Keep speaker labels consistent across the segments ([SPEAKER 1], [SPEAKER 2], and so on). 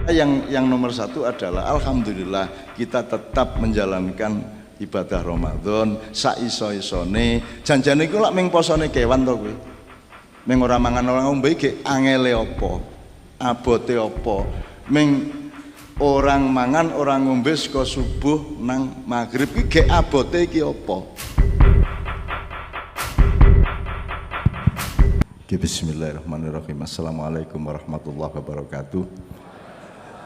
[SPEAKER 1] Yang nomor satu adalah alhamdulillah kita tetap menjalankan ibadah Ramadan saiso-isone. Janjane iku lak ming posone kewan to kowe. Ming ora mangan ora ngombe iki angele apa? Abote apa? Ming orang mangan orang ngombe saka subuh nang maghrib iki gek abote iki apa? Bismillahirrahmanirrahim. Assalamualaikum warahmatullahi wabarakatuh.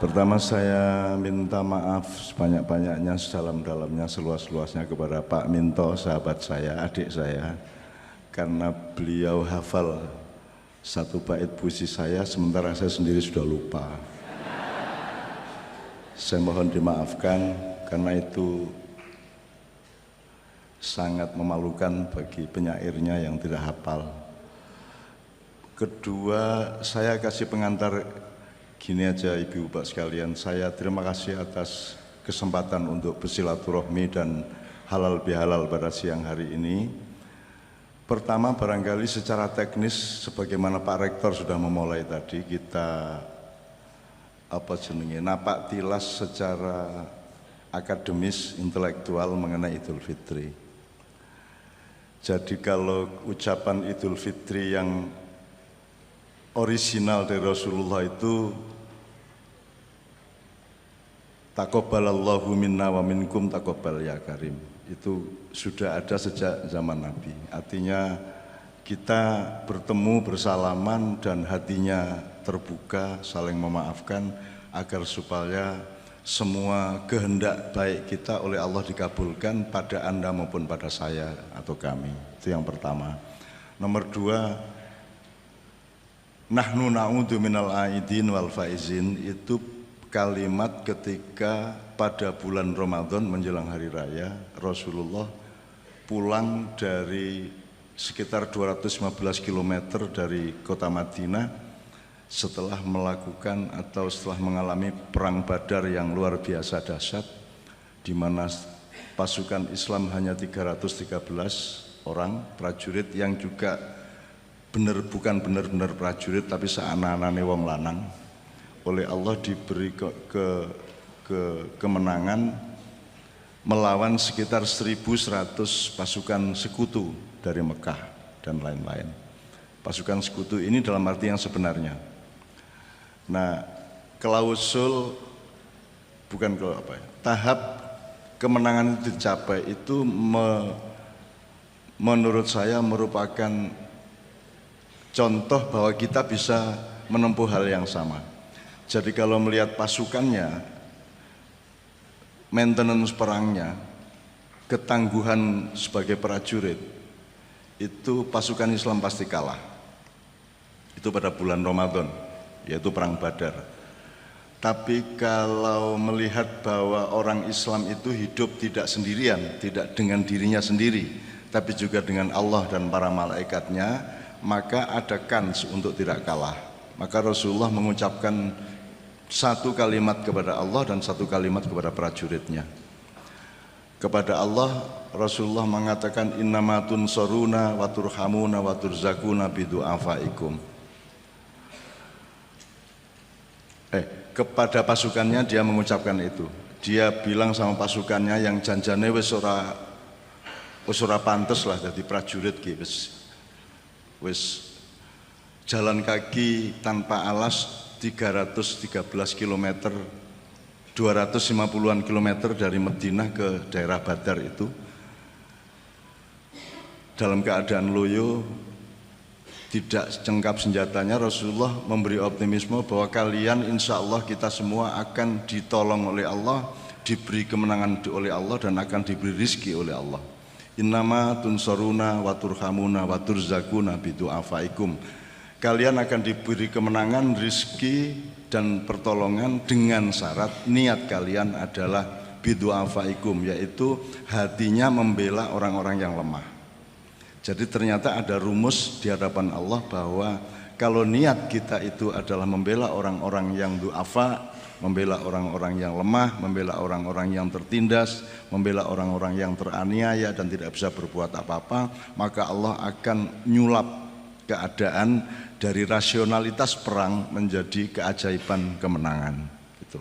[SPEAKER 1] Pertama saya minta maaf sebanyak-banyaknya, sedalam-dalamnya, seluas-luasnya kepada Pak Minto, sahabat saya, adik saya, karena beliau hafal satu bait puisi saya sementara saya sendiri sudah lupa. Saya mohon dimaafkan karena itu sangat memalukan bagi penyairnya yang tidak hafal. Kedua, saya kasih pengantar gini aja Ibu Bapak sekalian, saya terima kasih atas kesempatan untuk bersilaturahmi dan halal bihalal pada siang hari ini. Pertama, barangkali secara teknis sebagaimana Pak Rektor sudah memulai tadi, kita napak tilas secara akademis, intelektual mengenai Idul Fitri. Jadi kalau ucapan Idul Fitri yang orisinal dari Rasulullah itu taqabbalallahu minna wa minkum taqabbal ya karim, itu sudah ada sejak zaman Nabi. Artinya kita bertemu bersalaman dan hatinya terbuka, saling memaafkan agar supaya semua kehendak baik kita oleh Allah dikabulkan pada Anda maupun pada saya atau kami. Itu yang pertama. Nomor dua, nahnu na'udzu minal aidin wal faizin, itu kalimat ketika pada bulan Ramadan menjelang hari raya Rasulullah pulang dari sekitar 215 km dari kota Madinah setelah melakukan atau setelah mengalami perang Badar yang luar biasa dahsyat, di mana pasukan Islam hanya 313 orang prajurit yang juga bukan benar-benar prajurit tapi seanak-anaknya wong lanang. Oleh Allah diberi kemenangan melawan sekitar 1.100 pasukan sekutu dari Mekah dan lain-lain. Pasukan sekutu ini dalam arti yang sebenarnya. Nah, tahap kemenangan itu dicapai itu menurut saya merupakan contoh bahwa kita bisa menempuh hal yang sama. Jadi kalau melihat pasukannya, maintenance perangnya, ketangguhan sebagai prajurit, itu pasukan Islam pasti kalah. Itu pada bulan Ramadan, yaitu perang Badar. Tapi kalau melihat bahwa orang Islam itu hidup tidak sendirian, tidak dengan dirinya sendiri, tapi juga dengan Allah dan para malaikatnya, maka ada kans untuk tidak kalah. Maka Rasulullah mengucapkan satu kalimat kepada Allah dan satu kalimat kepada prajuritnya. Kepada Allah, Rasulullah mengatakan innama tunsuruna wa turhamuna wa turzakuna bidu'afaikum. Kepada pasukannya dia mengucapkan itu. Dia bilang sama pasukannya yang janjane wis ora pantes lah jadi prajurit ki, wis jalan kaki tanpa alas 313 km, 250-an kilometer dari Madinah ke daerah Badar itu dalam keadaan loyo, tidak cengkap senjatanya. Rasulullah memberi optimisme bahwa kalian insya Allah kita semua akan ditolong oleh Allah, diberi kemenangan oleh Allah dan akan diberi rizki oleh Allah. Innama tunsuruna wa turhamuna wa turzakuna bidu'afaikum. Kalian akan diberi kemenangan, rizki dan pertolongan dengan syarat niat kalian adalah bidu'afaikum, yaitu hatinya membela orang-orang yang lemah. Jadi ternyata ada rumus di hadapan Allah bahwa kalau niat kita itu adalah membela orang-orang yang du'afa, membela orang-orang yang lemah, membela orang-orang yang tertindas, membela orang-orang yang teraniaya dan tidak bisa berbuat apa-apa, maka Allah akan nyulap keadaan dari rasionalitas perang menjadi keajaiban kemenangan. Itu.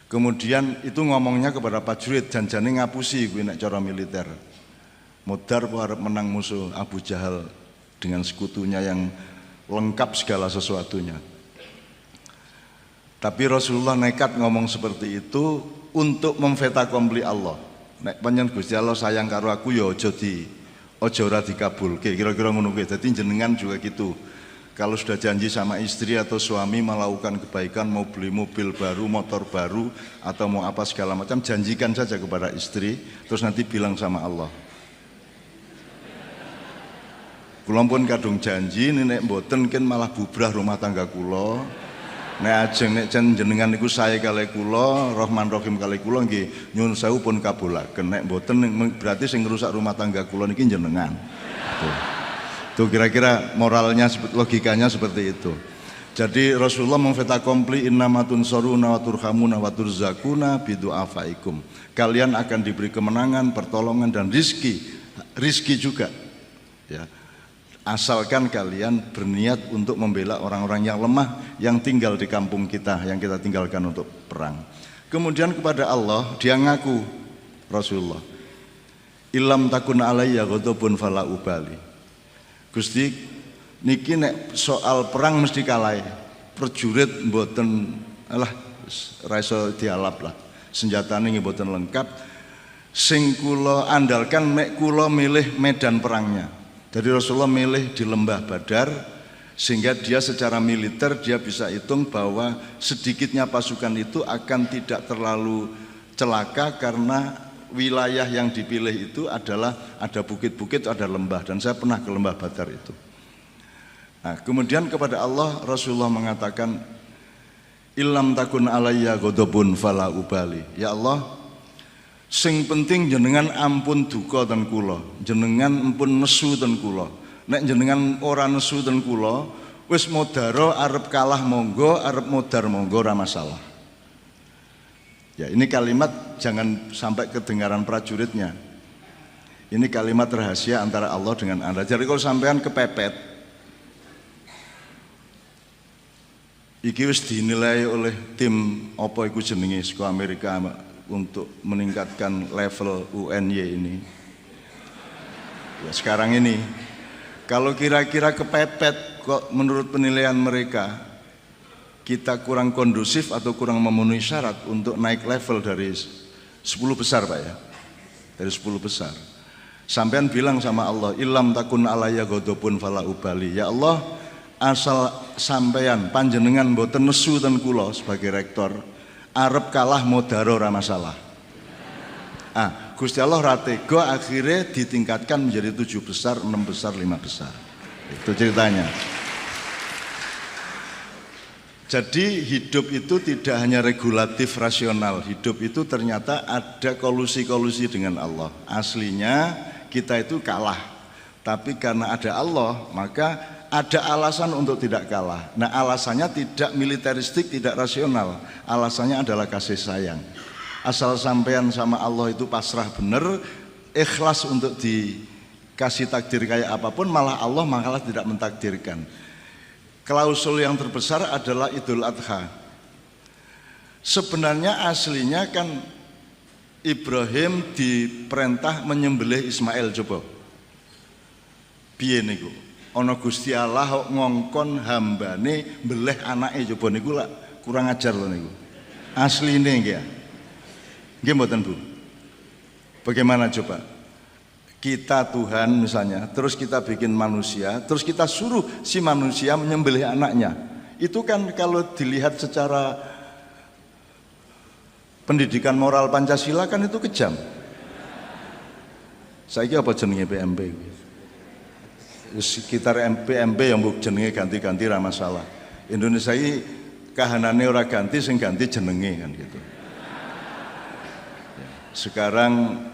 [SPEAKER 1] Kemudian itu ngomongnya kepada prajurit, janjane ngapusi kuwi nek cara militer. Modar ku arep menang musuh Abu Jahal dengan sekutunya yang lengkap segala sesuatunya. Tapi Rasulullah nekat ngomong seperti itu untuk memfeta kompli Allah. Nek panjenengan Gusti Allah sayang karo aku ya aja ora dikabulke. Kira-kira ngono kuwi. Dadi jenengan juga gitu. Kalau sudah janji sama istri atau suami melakukan kebaikan, mau beli mobil baru, motor baru, atau mau apa segala macam, janjikan saja kepada istri, terus nanti bilang sama Allah. Kula pun kadung janji nek mboten ken malah bubrah rumah tangga kula. Nek ajeng nek jenengan niku sae kalih kula, Rahman Rahim kalih kula nggih nyuwun sewu pun kabulaken. Nek mboten berarti sing ngrusak rumah tangga kula niki jenengan. Tuh kira-kira moralnya, logikanya seperti itu. Jadi Rasulullah memfeta kompli innamatun soruna wa turhamuna wa turzakuna bidu'afaikum. Kalian akan diberi kemenangan, pertolongan dan rizki juga. Ya. Asalkan kalian berniat untuk membela orang-orang yang lemah yang tinggal di kampung kita, yang kita tinggalkan untuk perang. Kemudian kepada Allah dia ngaku Rasulullah, ilam takun alayya ghadabun fala ubali. Gusti niki nek soal perang mesti kalah. Prajurit mboten alah ra iso dialap lah. Senjatane nggih mboten lengkap. Sing kula andalkan mek kula milih medan perangnya. Jadi Rasulullah milih di lembah Badar sehingga dia secara militer dia bisa hitung bahwa sedikitnya pasukan itu akan tidak terlalu celaka karena wilayah yang dipilih itu adalah ada bukit-bukit, ada lembah, dan saya pernah ke lembah Badar itu. Nah, kemudian kepada Allah Rasulullah mengatakan illam takun alayya ghadabun fala ubali. Ya Allah, sing penting jenengan ampun duka ten kula, jenengan ampun nesu ten kula. Nek jenengan ora nesu ten kula, wis modaro arep kalah monggo, arep modar monggo ora masalah. Ya, ini kalimat jangan sampai kedengaran prajuritnya. Ini kalimat rahasia antara Allah dengan Anda. Jadi kalau sampean kepepet, iki wis dinilai oleh tim apa iku jenenge saka Amerika untuk meningkatkan level UNY ini. Ya, sekarang ini kalau kira-kira kepepet kok menurut penilaian mereka kita kurang kondusif atau kurang memenuhi syarat untuk naik level dari 10 besar Pak ya, dari 10 besar. Sampean bilang sama Allah, ilam takun alayya ghadabun fala ubali. Ya Allah, asal sampean panjenengan mboten nesu ten kula sebagai rektor, arep kalah modaro ora masalah. Gusti Allah ra tega akhirnya ditingkatkan menjadi 7 besar, 6 besar, 5 besar. Itu ceritanya. Jadi hidup itu tidak hanya regulatif rasional, hidup itu ternyata ada kolusi-kolusi dengan Allah. Aslinya kita itu kalah, tapi karena ada Allah maka ada alasan untuk tidak kalah. Nah, alasannya tidak militeristik, tidak rasional. Alasannya adalah kasih sayang. Asal sampean sama Allah itu pasrah bener, ikhlas untuk dikasih takdir kayak apapun, malah Allah malah tidak mentakdirkan. Klausul yang terbesar adalah Idul Adha. Sebenarnya aslinya kan Ibrahim diperintah menyembelih Ismail. Coba piye niku? Ana Gusti Allah ngongkon hambane mbeleh anake, coba niku lak kurang ajar lho niku. Asline nggih. Nggih mboten Bu? Bagaimana coba? Kita Tuhan misalnya, terus kita bikin manusia, terus kita suruh si manusia menyembelih anaknya. Itu kan kalau dilihat secara pendidikan moral Pancasila kan itu kejam. Saiki apa jenenge PMP? Sekitar PMP yang mbok jenenge ganti-ganti ra masalah. Indonesia ini kahanane ora ganti, sing ganti jenenge kan gitu. Sekarang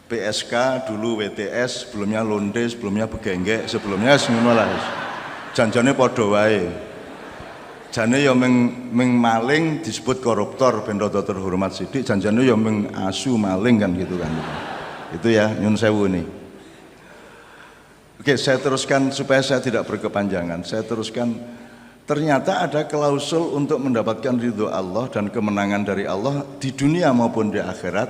[SPEAKER 1] PSK, dulu WTS, sebelumnya Londe, sebelumnya Begenggek, sebelumnya ngono lah. Janjane padha wae. Jane ya ming maling disebut koruptor ben rada terhormat sithik, janjane ya ming asu maling kan gitu kan. Itu ya nyun sewu nih. Oke, saya teruskan supaya saya tidak berkepanjangan. Saya teruskan Ternyata ada klausul untuk mendapatkan ridho Allah dan kemenangan dari Allah di dunia maupun di akhirat,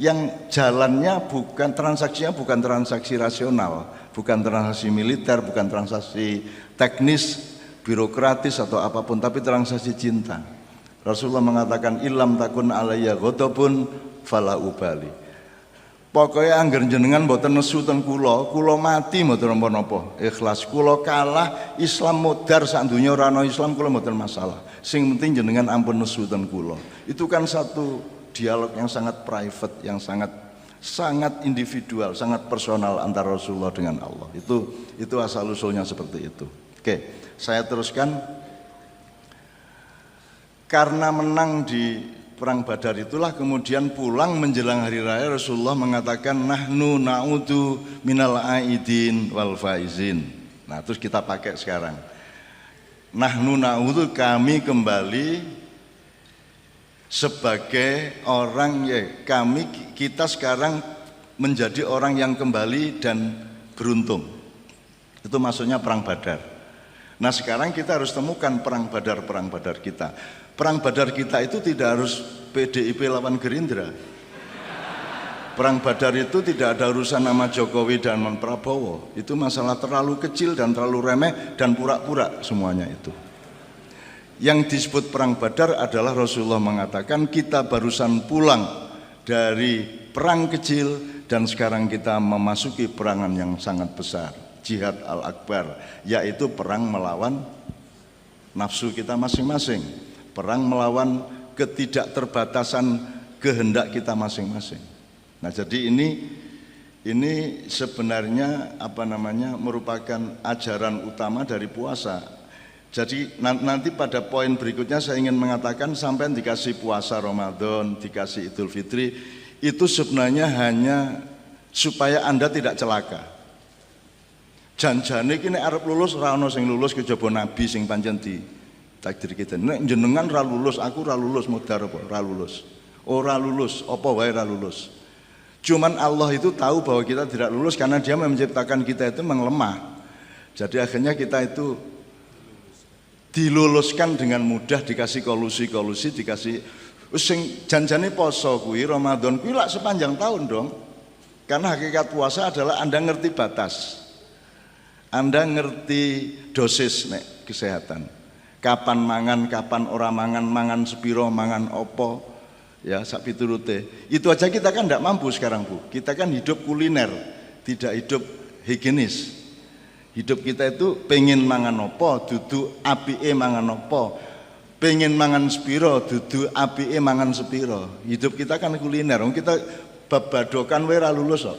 [SPEAKER 1] yang jalannya bukan transaksinya, bukan transaksi rasional, bukan transaksi militer, bukan transaksi teknis, birokratis atau apapun, tapi transaksi cinta. Rasulullah mengatakan ilam takun alayya ghadabun fala ubali. Pokoknya angger jenengan mboten nesu ten kula mati mboten napa-napa. Ikhlas, kula kalah, Islam modar sak donya ora ana Islam, kula mboten masalah. Sing penting jenengan ampun nesu ten kula. Itu kan satu dialog yang sangat private, yang sangat individual, sangat personal antara Rasulullah dengan Allah. Itu asal usulnya seperti itu. Oke, saya teruskan. Karena menang di Perang Badar itulah kemudian pulang menjelang hari raya Rasulullah mengatakan nahnu na'udu minal aidin wal faizin. Nah, terus kita pakai sekarang. Nahnu na'udu, kami kembali sebagai orang kita sekarang menjadi orang yang kembali dan beruntung. Itu maksudnya Perang Badar. Nah, sekarang kita harus temukan perang Badar kita. Perang Badar kita itu tidak harus PDIP lawan Gerindra. Perang Badar itu tidak ada urusan nama Jokowi dan Prabowo. Itu masalah terlalu kecil dan terlalu remeh dan pura-pura semuanya itu. Yang disebut Perang Badar adalah Rasulullah mengatakan kita barusan pulang dari perang kecil dan sekarang kita memasuki perangan yang sangat besar. Jihad al-akbar, yaitu perang melawan nafsu kita masing-masing. Perang melawan ketidakterbatasan kehendak kita masing-masing. Nah, jadi ini sebenarnya merupakan ajaran utama dari puasa. Jadi nanti pada poin berikutnya saya ingin mengatakan sampai dikasih puasa Ramadan, dikasih Idul Fitri, itu sebenarnya hanya supaya Anda tidak celaka. Janjane iki nek arep lulus ora ana sing lulus kejaba nabi sing pancen di takdir kita. Nek jenengan ra lulus, aku ra lulus, modar apa? Ra lulus. Ora lulus, apa wae ra lulus. Cuman Allah itu tahu bahwa kita tidak lulus karena Dia menciptakan kita itu memang lemah. Jadi akhirnya kita itu diluluskan dengan mudah, dikasih kolusi, dikasih sing janjane poso kuwi Ramadan kuwi lak sepanjang tahun dong. Karena hakikat puasa adalah Anda ngerti batas. Anda ngerti dosis nek kesehatan. Kapan mangan, kapan ora mangan, mangan sepiro, mangan opo, ya sak piturute. Itu aja kita kan tidak mampu sekarang, Bu. Kita kan hidup kuliner, tidak hidup higienis. Hidup kita itu pengen mangan opo, dudu apike mangan opo. Pengen mangan sepiro, dudu apike mangan sepiro. Hidup kita kan kuliner. Kita babadokan wae ra lulus kok.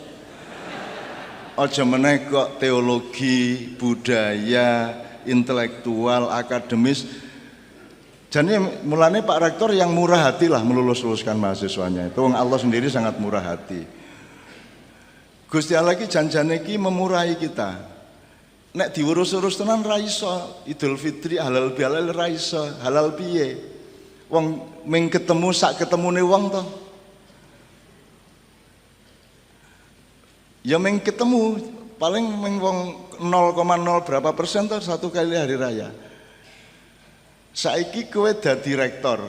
[SPEAKER 1] Aja meneh kok teologi, budaya, intelektual, akademis. Jadi mulanya Pak Rektor yang murah hati lah melulus-luluskan mahasiswanya itu. Allah sendiri sangat murah hati. Gusti Allah ki janjane ki memurahi kita. Nek diurus-urus tenan ra iso. Idul Fitri halal bihalal ra iso. Halal piye? Wong ming ketemu sak ketemune wong to. Ya ming ketemu paling ming wong 0,0 berapa persen tuh satu kali hari raya. Saiki kowe dadi rektor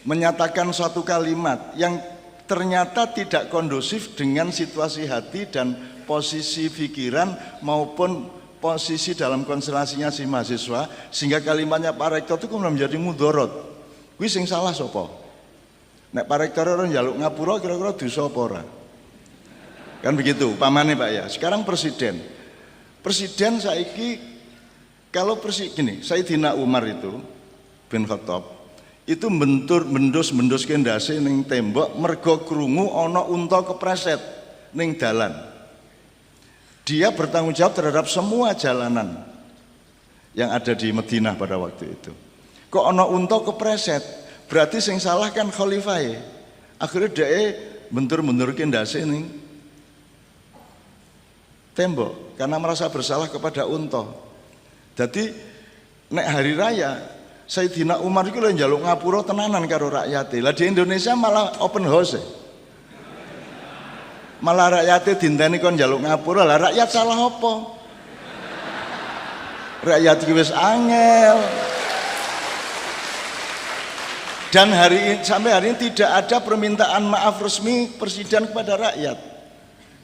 [SPEAKER 1] menyatakan suatu kalimat yang ternyata tidak kondusif dengan situasi hati dan posisi pikiran maupun posisi dalam konstelasinya si mahasiswa, sehingga kalimatnya Pak Rektor itu kemudian menjadi mudorot. Kuwi sing salah sapa? Nek Pak Rektor ora njaluk ngapura kira-kira dosa apa ora? Kan begitu pamane Pak ya. Sekarang presiden saiki kalau gini, Sayyidina Umar itu bin Khattab itu mendus kendase ning tembok mergo krungu ana unta kepreset ning dalan. Dia bertanggung jawab terhadap semua jalanan yang ada di Madinah pada waktu itu. Kok ana unta kepreset, berarti sing salah kan khalifahe. Akhirnya dia bentur-bentur kendase ning tembok karena merasa bersalah kepada unta. Jadi nek hari raya Sayyidina Umar itu lho njaluk ngapura tenanan karo rakyate. Lah di Indonesia malah open house. Malah rakyate dinteni kon njaluk ngapura. Lah rakyat salah apa? Rakyat iki wis angel. Dan sampai hari ini tidak ada permintaan maaf resmi presiden kepada rakyat.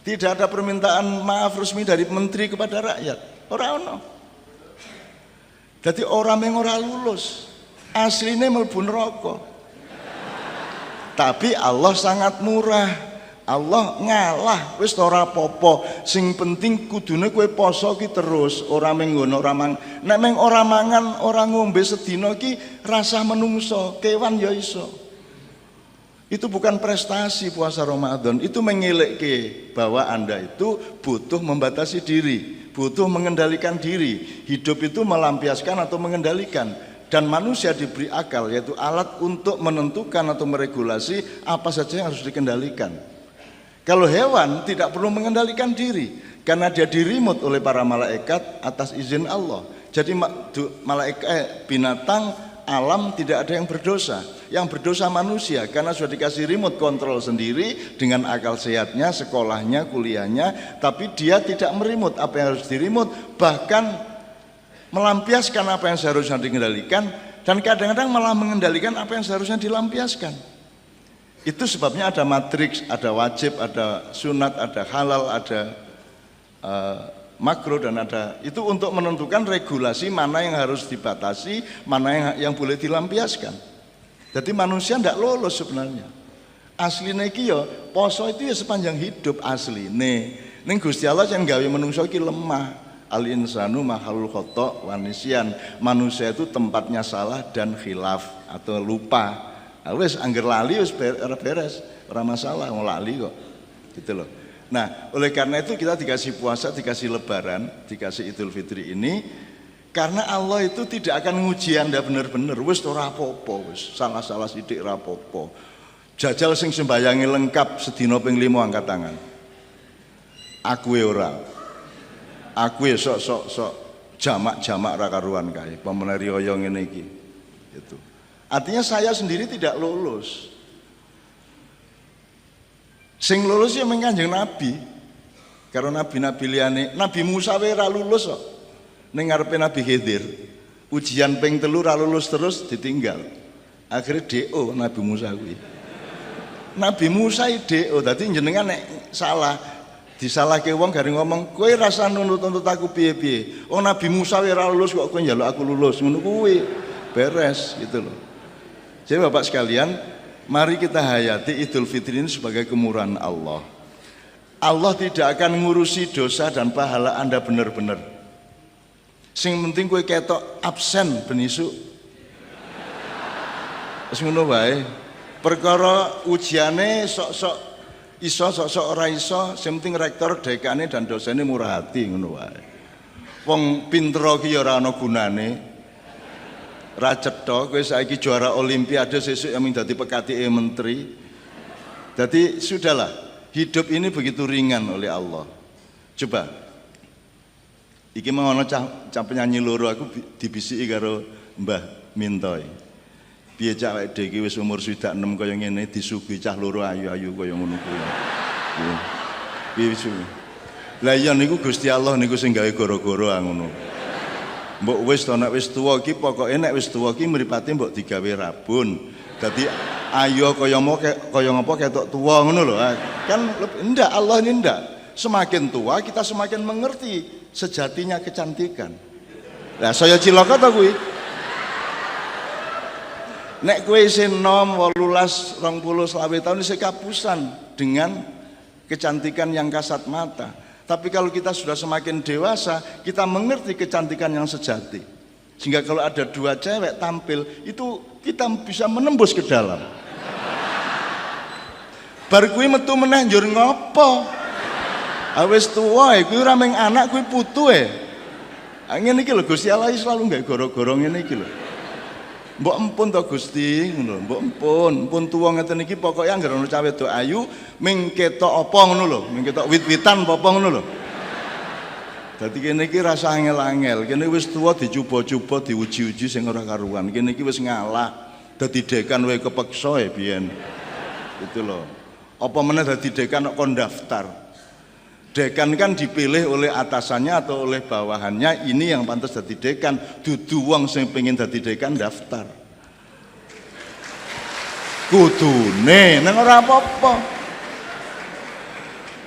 [SPEAKER 1] Tidak ada permintaan maaf resmi dari menteri kepada rakyat. Ora ono. Jadi orang yang ora lulus aslinya mlebu neraka. Tapi Allah sangat murah. Allah ngalah, wis ora apa-apa. Sing penting kudune kowe poso ki terus, ora menggono ora mang. Nek meng ora mangan, ora ngombe sedina ki rasah menungso, kewan ya iso. Itu bukan prestasi puasa Ramadan, itu mengelekke bahwa Anda itu butuh membatasi diri, butuh mengendalikan diri. Hidup itu melampiaskan atau mengendalikan. Dan manusia diberi akal, yaitu alat untuk menentukan atau meregulasi apa saja yang harus dikendalikan. Kalau hewan tidak perlu mengendalikan diri karena dia dirimut oleh para malaikat atas izin Allah. Jadi malaikat, binatang, alam tidak ada yang berdosa. Yang berdosa manusia karena sudah dikasih remote kontrol sendiri dengan akal sehatnya, sekolahnya, kuliahnya, tapi dia tidak merimut apa yang harus dirimut, bahkan melampiaskan apa yang seharusnya dikendalikan dan kadang-kadang malah mengendalikan apa yang seharusnya dilampiaskan. Itu sebabnya ada matriks, ada wajib, ada sunat, ada halal, ada makro dan ada itu untuk menentukan regulasi mana yang harus dibatasi, mana yang boleh dilampiaskan. Jadi manusia tidak lolos sebenarnya. Asline iki ya poso itu ya sepanjang hidup asline. Ning Gusti Allah yang gawe menungso iki lemah. Al insanu mahalul khata' wa nisyan. Manusia itu tempatnya salah dan khilaf atau lupa. Wis angger lali wis beres, ora masalah mau lali kok. Gitu loh. Nah, oleh karena itu kita dikasih puasa, dikasih lebaran, dikasih Idul Fitri ini karena Allah itu tidak akan nguji Anda benar-benar. Wis ora apa-apa, wis salah-salah sithik ora apa-apa. Jajal sing sembayangi lengkap sedina ping 5 angkat tangan. Aku ora. Aku sok jamak-jamak ra karuan kae. Pamene riyo ngene iki. Gitu. Artinya saya sendiri tidak lulus. Sing lulus ya mung Kanjeng Nabi. Karo nabi-nabi liyane, Nabi Musa wae ra lulus kok. Ning ngarepe Nabi Khidir, ujian ping 3 ra lulus terus ditinggal. Akhirnya DO Nabi Musa kuwi. Nabi Musa DO, dadi jenengan nek salah disalahke wong gare ngomong kowe rasa nuntut aku piye-piye. Oh Nabi Musa wae ra lulus kok kowe njaluk aku lulus. Ngono kuwi. Beres gitu loh. Jadi Bapak sekalian, mari kita hayati Idul Fitri ini sebagai kemurahan Allah. Allah tidak akan ngurusi dosa dan pahala Anda benar-benar. Sing penting kowe ketok absen ben isuk. Wis ngono wae. Perkara ujiane sok-sok iso, sok-sok ora iso, sing penting rektor, dekane dan dosennya murah hati ngono wae. Wong pinter ki ya ora ana gunane. Ra cetha kowe saiki juara olimpiade sesuk yang dadi PKTE menteri. Jadi sudahlah, hidup ini begitu ringan oleh Allah. Coba iki mau ana cah penyanyi loro aku dibisiki karo Mbah Mintoy. Piye cah awake dhewe iki wis umur 6 kaya ngene disuguhi cah loro ayu-ayu kaya ngono kuwi. Piye wis. Lah iya niku Gusti Allah niku sing gawe gara-gara ngono. Mbok wis to nek wis tuwa iki pokoke nek wis tuwa iki mripate mbok digawe rabun. Dadi ayo kaya ngapa ketok tuwa ngono lho. Kan ndak Allah ini ndak. Semakin tua kita semakin mengerti sejatinya kecantikan. Lah saya cilaka to kuwi. Nek kowe isih enom 18, 20, 20 tahun isih kapusan dengan kecantikan yang kasat mata. Tapi kalau kita sudah semakin dewasa, kita mengerti kecantikan yang sejati. Sehingga kalau ada dua cewek tampil, itu kita bisa menembus ke dalam. Bar kuwi metu meneh njur ngopo? Wis tuwa kuwi ora mung anak kuwi putu e. Ngene iki lho Gusti Allah selalu gak goro-goro ngene iki lho. Mbok empun to Gusti ngono, mbok empun tuwa ngeten iki pokoke anggere ana cah wedok ayu ming ketok apa ngono lho, ming ketok wit-witan apa ngono lho. Dadi kene iki rasa angel-angel, kene wis tuwa dicoba-coba diuji-uji sing ora karuan. Kene iki wis ngalah. Dadi dekan wae kepeksa e biyen. Gitu lho. Apa meneh dadi dekan kok kon daftar. Dekan kan dipilih oleh atasannya atau oleh bawahannya, ini yang pantas dadi dekan. Dudu wong sing pengen dadi dekan daftar. Kudune nang ora apa-apa.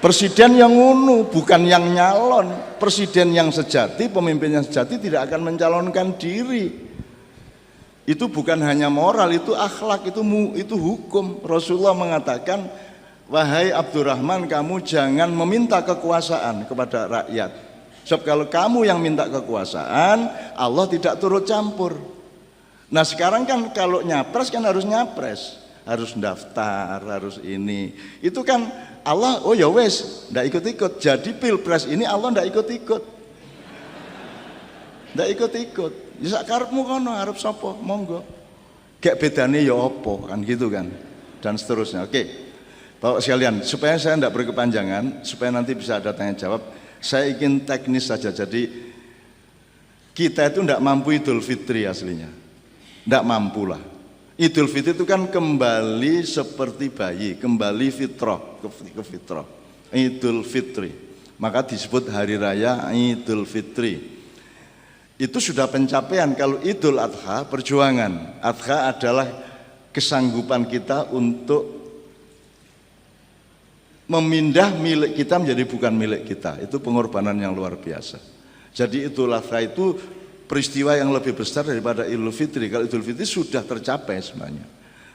[SPEAKER 1] Presiden yang ngono, bukan yang nyalon. Presiden yang sejati, pemimpin yang sejati tidak akan mencalonkan diri. Itu bukan hanya moral, itu akhlak, itu hukum. Rasulullah mengatakan, wahai Abdurrahman, kamu jangan meminta kekuasaan kepada rakyat. Sebab kalau kamu yang minta kekuasaan, Allah tidak turut campur. Nah sekarang kan kalau nyapres kan harus nyapres, harus daftar, harus ini. Itu kan Allah, oh ya wes, ndak ikut-ikut. Jadi pilpres ini Allah ndak ikut-ikut. Ndak ikut-ikuk. Ya sak karepmu kono, arep sapa? Monggo. Gek bedane ya apa kan gitu kan. Dan seterusnya. Oke. Bapak sekalian, supaya saya tidak berkepanjangan, supaya nanti bisa ada tanya jawab, saya ingin teknis saja. Jadi kita itu tidak mampu Idul Fitri aslinya, tidak mampu lah. Idul Fitri itu kan kembali seperti bayi, kembali fitrah, ke fitrah. Idul Fitri, maka disebut hari raya Idul Fitri. Itu sudah pencapaian. Kalau Idul Adha, perjuangan. Adha adalah kesanggupan kita untuk memindah milik kita menjadi bukan milik kita. Itu pengorbanan yang luar biasa. Jadi Idul Adha itu peristiwa yang lebih besar daripada Idul Fitri. Kalau Idul Fitri sudah tercapai semuanya.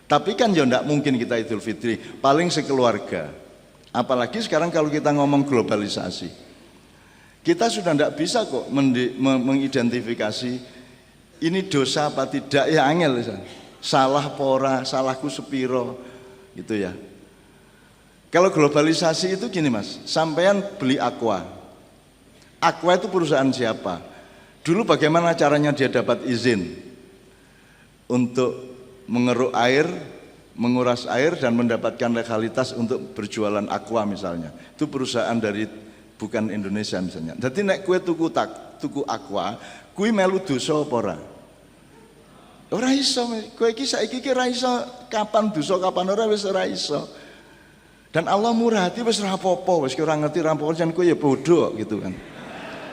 [SPEAKER 1] Tapi kan ya tidak mungkin kita Idul Fitri, paling sekeluarga. Apalagi sekarang kalau kita ngomong globalisasi, kita sudah tidak bisa kok mengidentifikasi ini dosa apa tidak. Ya angel, salah pora, salahku sepiro gitu ya. Kalau globalisasi itu gini mas, sampean beli Aqua. Aqua itu perusahaan siapa? Dulu bagaimana caranya dia dapat izin untuk mengeruk air, menguras air dan mendapatkan legalitas untuk berjualan Aqua misalnya. Itu perusahaan dari bukan Indonesia misalnya. Jadi nek kue tuku Aqua, kue melu dosa apa ora? Ora iso, kowe iki saiki iki ora iso kapan dosa kapan ora wis ora iso. Dan Allah murah hati wis ora apa-apa, wis ora ngerti ra apa-apa jan kowe ya bodoh gitu kan.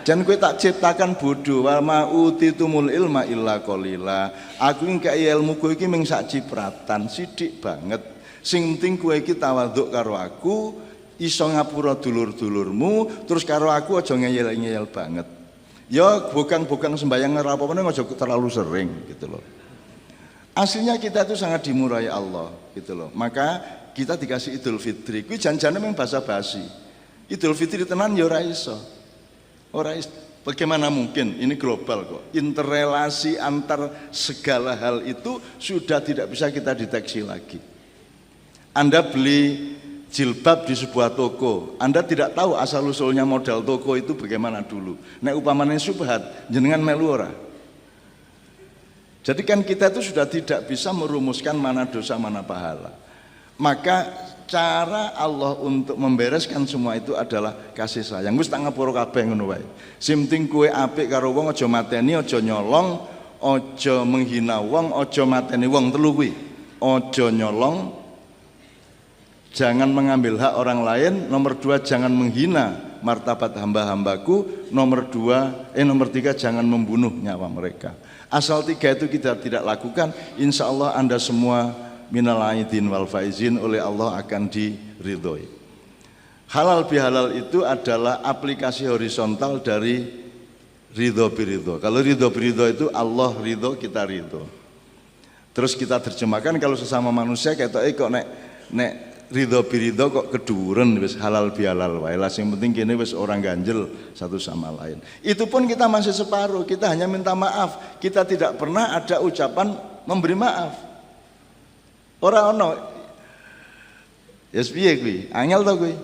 [SPEAKER 1] Jan kowe tak ciptakan bodoh, wa ma utitumul ilma illa qalila. Aku iki ilmu kowe iki mung sak cipratan, sithik banget. Sing penting kowe iki tawaduk karo aku, iso ngapura dulur-dulurmu, terus karo aku aja ngeyel-ngeyel banget. Ya bokang-bokang sembahyang ora apa-apa ning aja terlalu sering gitu loh. Aslinya kita itu sangat dimurahi Allah gitu loh. Maka kita dikasih Idul Fitri, kuwi janjane memang basa-basi. Idul Fitri tenan ya ora iso. Ora iso. Bagaimana mungkin? Ini global kok. Interrelasi antar segala hal itu sudah tidak bisa kita deteksi lagi. Anda beli jilbab di sebuah toko, Anda tidak tahu asal usulnya modal toko itu bagaimana dulu. Nek upamane subhat, jenengan melu ora? Jadi kan kita itu sudah tidak bisa merumuskan mana dosa mana pahala. Maka cara Allah untuk membereskan semua itu adalah kasih sayang. Wis tak ngapura kabeh ngono wae. Sing penting kowe apik karo wong, aja mateni, aja nyolong, aja menghina wong, aja mateni wong, telu kuwi. Aja nyolong, jangan mengambil hak orang lain. Nomor 2, jangan menghina martabat hamba-hambaku. Nomor 3, jangan membunuh nyawa mereka. Asal 3 itu kita tidak lakukan, insya Allah Anda semua minal aidin wal faizin oleh Allah akan diridhoi. Halal bihalal itu adalah aplikasi horizontal dari ridho biridho. Kalau ridho biridho itu Allah ridho, kita ridho. Terus kita terjemahkan kalau sesama manusia kok nek ridho biridho kok keduren wis halal bihalal wae. Lah sing penting kene wis orang ganjel satu sama lain. Itu pun kita masih separuh, kita hanya minta maaf. Kita tidak pernah ada ucapan memberi maaf. Ora ono. Ya piye kuwi? Angel to kuwi.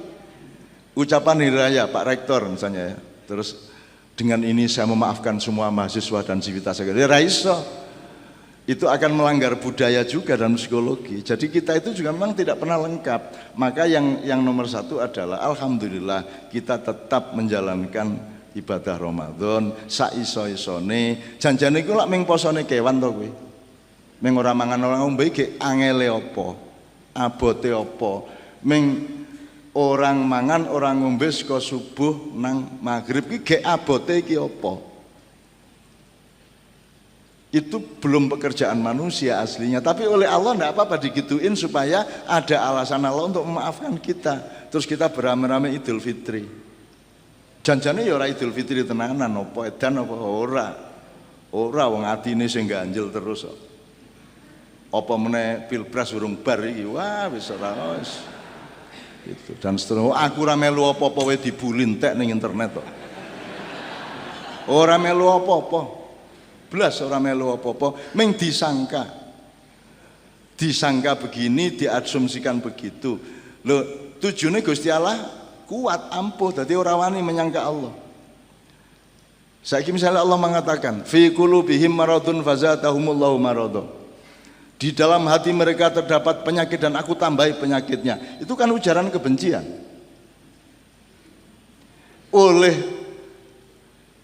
[SPEAKER 1] Ucapan hari raya Pak Rektor misalnya ya. Terus dengan ini saya memaafkan semua mahasiswa dan sivitas saya. Ya ra iso. Itu akan melanggar budaya juga dan psikologi. Jadi kita itu juga memang tidak pernah lengkap. Maka yang nomor 1 adalah alhamdulillah kita tetap menjalankan ibadah Ramadan sak iso-isone. Janjane iku lak ming posone kewan to kuwi. Ming ora mangan ora ngombe iki angele apa? Abote apa? Ming Orang mangan, orang ngombe saka subuh nang maghrib ki gek abote iki apa? Itu belum pekerjaan manusia aslinya, tapi oleh Allah enggak apa-apa digituin supaya ada alasan Allah untuk memaafkan kita. Terus kita beramai-ramai Idul Fitri. Janjane ya ora Idul Fitri tenanan apa edan apa ora. Ora wong atine sing ganjel terus kok. Apa meneh pilpres urung bar iki, wah wis ora wis. Itu dan seterusnya. Aku ora melu apa-apa wae dibulintek ning internet kok. Ora melu apa-apa. Blas ora melu apa-apa, ming disangka. Disangka begini, diasumsikan begitu. Lho, tujuane Gusti Allah kuat, ampuh, dadi ora wani menyangka Allah. Saiki misalnya Allah mengatakan, fi qulubihim maradun fazatahumullahu maradha. Di dalam hati mereka terdapat penyakit dan aku tambahi penyakitnya. Itu kan ujaran kebencian. Oleh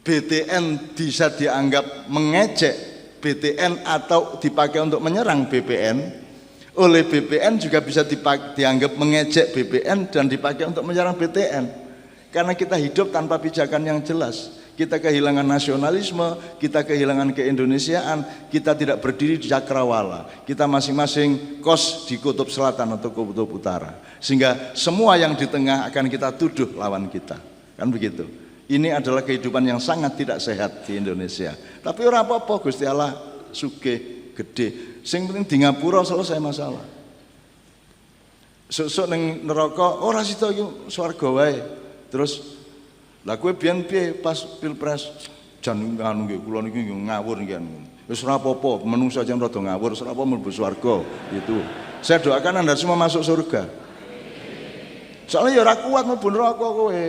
[SPEAKER 1] BTN bisa dianggap mengejek BTN atau dipakai untuk menyerang BPN. Oleh BPN juga bisa dianggap mengejek BPN dan dipakai untuk menyerang BTN. Karena kita hidup tanpa pijakan yang jelas. Kita kehilangan nasionalisme, kita kehilangan keindonesiaan, kita tidak berdiri di cakrawala. Kita masing-masing kos di kutub selatan atau kutub utara. Sehingga semua yang di tengah akan kita tuduh lawan kita. Kan begitu. Ini adalah kehidupan yang sangat tidak sehat di Indonesia. Tapi ora apa-apa, Gusti Allah sugih, gede. Sing penting di ngapura selesai masalah. Sesuk ning neraka ora sida iki swarga wae. Terus lah kowe biyen piye pas pilpres jan anu nggih kula niki ngawur nggih. Wis ora apa-apa, menungso jan rada ngawur, ora apa mlebu swarga itu. Saya doakan Anda semua masuk surga. Soalnya ya ora kuat mlebu neraka kowe.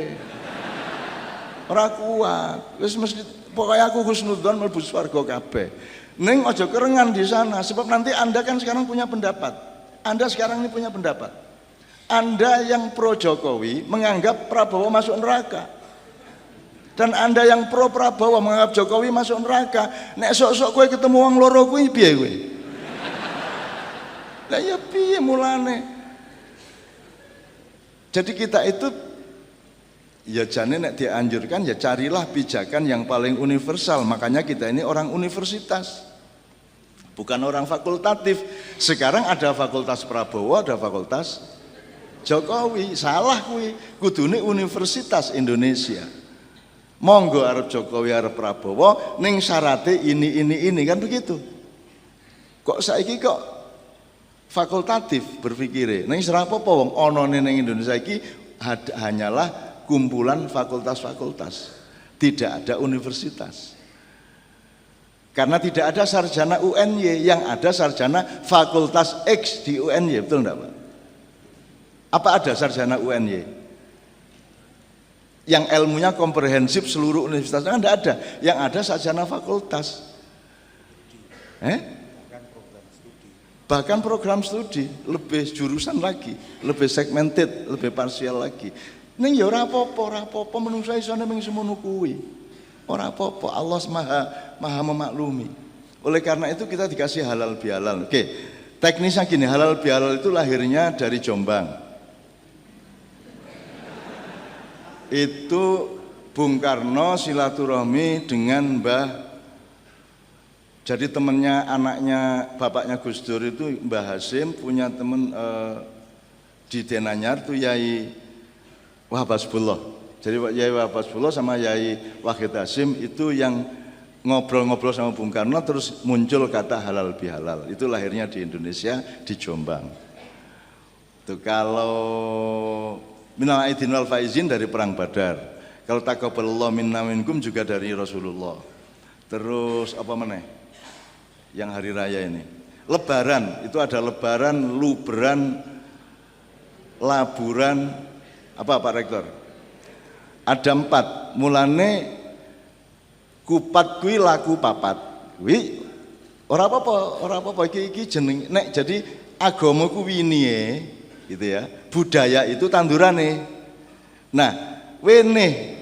[SPEAKER 1] Ora kuat. Wis mesti pokoke aku husnudzon mlebu swarga kabeh. Ning aja kerengan di sana sebab nanti Anda kan sekarang punya pendapat. Anda sekarang ini punya pendapat. Anda yang pro Jokowi menganggap Prabowo masuk neraka. Dan Anda yang pro Prabowo menganggap Jokowi masuk neraka. Nek sok-sok kowe ketemu wong loro kuwi piye kowe? Lah ya piye mulane? Jadi kita itu ya jane nek dianjurkan ya carilah pijakan yang paling universal. Makanya kita ini orang universitas. Bukan orang fakultatif. Sekarang ada fakultas Prabowo, ada fakultas Jokowi. Salah kuwi. Kudune Universitas Indonesia. Monggo arep Jokowi arep Prabowo ning syarate ini kan begitu. Kok saiki kok fakultatif berpikire. Ning ora apa-apa wong anane ning Indonesia iki hanyalah kumpulan fakultas-fakultas. Tidak ada universitas. Karena tidak ada sarjana UNY, yang ada sarjana fakultas X di UNY, betul enggak, Pak? Apa ada sarjana UNY? Yang ilmunya komprehensif seluruh universitas, kan enggak ada. Yang ada sarjana fakultas. Bahkan program studi lebih jurusan lagi, lebih segmented, lebih parsial lagi. Ning ya ora apa-apa menungsa isane mung semono kuwi. Ora apa-apa, Allah maha memaklumi. Oleh karena itu kita dikasih halal bihalal. Oke, teknisnya gini, halal bihalal itu lahirnya dari Jombang. Itu Bung Karno silaturahmi dengan Mbah. Jadi temennya anaknya bapaknya Gus Dur itu Mbah Hasim punya temen di Denanyar tuh Yai Wahab Hasbullah. Jadi Yai Wahab Hasbullah sama Yai Wahid Hasim itu yang ngobrol-ngobrol sama Bung Karno terus muncul kata halal bihalal. Itu lahirnya di Indonesia di Jombang. Tuh kalau minal aidin wal faizin dari perang Badar. Kalau taqabbalallahu minna minkum juga dari Rasulullah. Terus apa meneh? Yang hari raya ini. Lebaran, itu ada lebaran, luberan, laburan, apa Pak Rektor? Ada 4. Mulane kupat kuwi laku papat. Kuwi ora apa-apa iki jeneng nek jadi agama kuwi niye gitu ya. Budaya itu tandurane. Nah, wene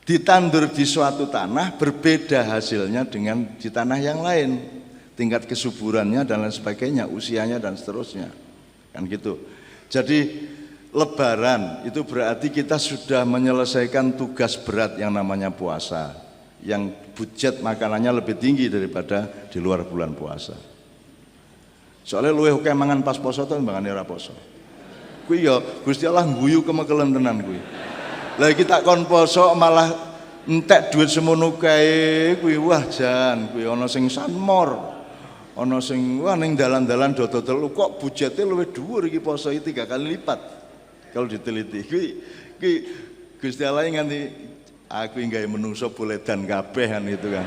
[SPEAKER 1] ditandur di suatu tanah berbeda hasilnya dengan di tanah yang lain. Tingkat kesuburannya dan lain sebagainya, usianya dan seterusnya. Kan gitu. Jadi Lebaran itu berarti kita sudah menyelesaikan tugas berat yang namanya puasa, yang budget makanannya lebih tinggi daripada di luar bulan puasa. Soalnya luwih akeh mangan pas poso to mbangane ora poso. Kuwi ya Gusti Allah guyu kemekelen tenan kuwi. Lah kita kon poso malah entek duit semono kae kuwi wah jan kuwi ana sing sanmor. Ana sing wah ning dalan-dalan dodol kok budgete luwih dhuwur iki poso 3 kali lipat. Kalau diteliti kuwi Gusti Allah nganti aku nggawe menungso buledan kabeh kan itu kan.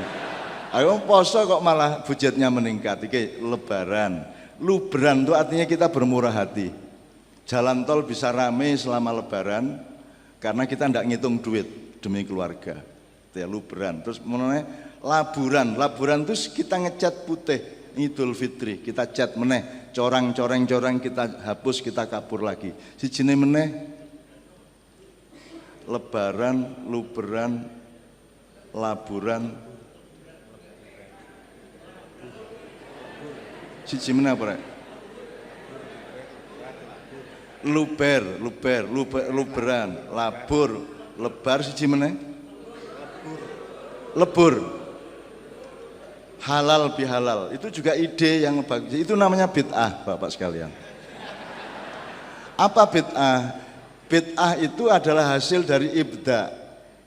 [SPEAKER 1] Ayo poso kok malah budgetnya meningkat. Iki Lebaran. Lubran itu artinya kita bermurah hati. Jalan tol bisa rame selama Lebaran karena kita ndak ngitung duit demi keluarga. Itu ya Lubran. Terus meneh laburan. Laburan itu kita ngecat putih. Idul Fitri kita cat meneh, corang-coreng-coreng kita hapus, kita kapur lagi. Sijine meneh Lebaran, Lubran, laburan. Siji meneh apa rek? Lubran, labur, lebar siji meneh? Lebur. Halal bihalal itu juga ide yang bagus. Itu namanya bid'ah, Bapak sekalian. Apa bid'ah? Bid'ah itu adalah hasil dari ibda.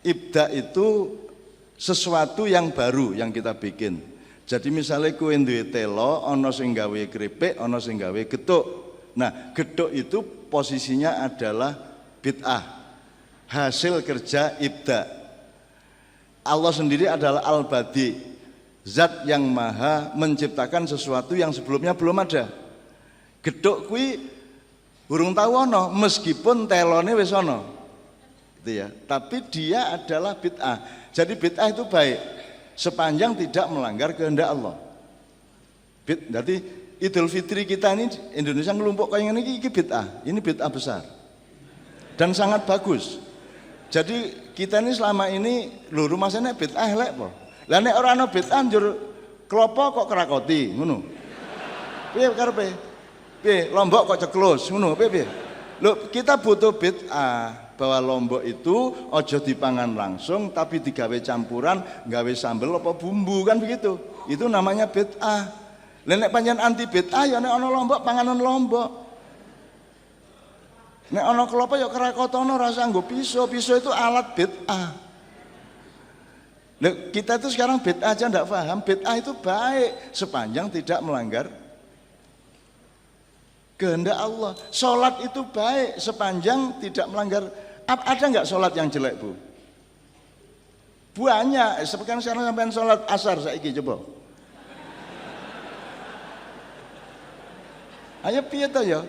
[SPEAKER 1] Ibda itu sesuatu yang baru yang kita bikin. Jadi misalnya kowe duwe telo, ana sing gawe kripik, ana sing gawe gethuk. Nah, gethuk itu posisinya adalah bid'ah. Hasil kerja ibda. Allah sendiri adalah al-badi. Zat yang maha menciptakan sesuatu yang sebelumnya belum ada. Gedhuk kuwi burung tahu ana meskipun telone wis ana. Gitu ya. Tapi dia adalah bid'ah. Jadi bid'ah itu baik sepanjang tidak melanggar kehendak Allah. Berarti Idul Fitri kita ini Indonesia ngelumpuk kayak ini bid'ah. Ini bid'ah besar. Dan sangat bagus. Jadi kita ini selama ini lho rumah sana bid'ah elek po. Lah nek ora ana bid'ah njur klopo kok kerakoti ngono. Piye karepe? Piye lombok kok ceklus ngono piye? Lho kita butuh bid'ah bahwa lombok itu aja dipangan langsung tapi digawe campuran, gawe sambel apa bumbu kan begitu. Itu namanya bid'ah. Lah nek pancen anti bid'ah ya nek ana lombok panganan lombok. Nek ana klopo ya kerakotono rasa nggo pisau. Pisau itu alat bid'ah. Nah, kita itu sekarang bid'ah aja enggak paham. Bid'ah itu baik sepanjang tidak melanggar kehendak Allah. Sholat itu baik sepanjang tidak melanggar. Ada enggak sholat yang jelek, Bu? Banyak. Sekarang sampai sholat asar saiki coba. Ayo piye to ya?